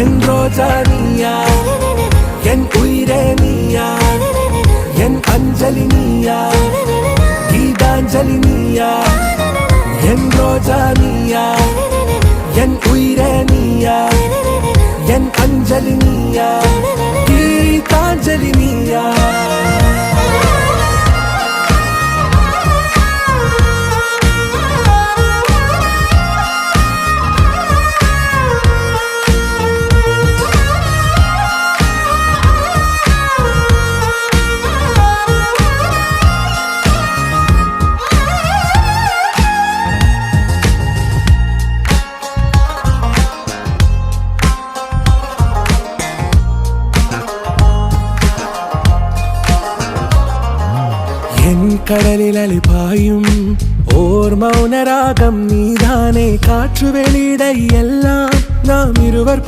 என் ரோஜா நீயா, என் உயிரே நீயா, என் அஞ்சலி நீயா, கீதாஞ்சலி நீயா. என் ரோஜா நீயா, என் உயிரே நீயா, என் அஞ்சலி நீயா, கீதாஞ்சலி நீயா. என் கடலில் அலிபாயும் ஓர் மௌன ராகம் நீதானே. காற்று வெளியிட எல்லாம் நாம் இருவர்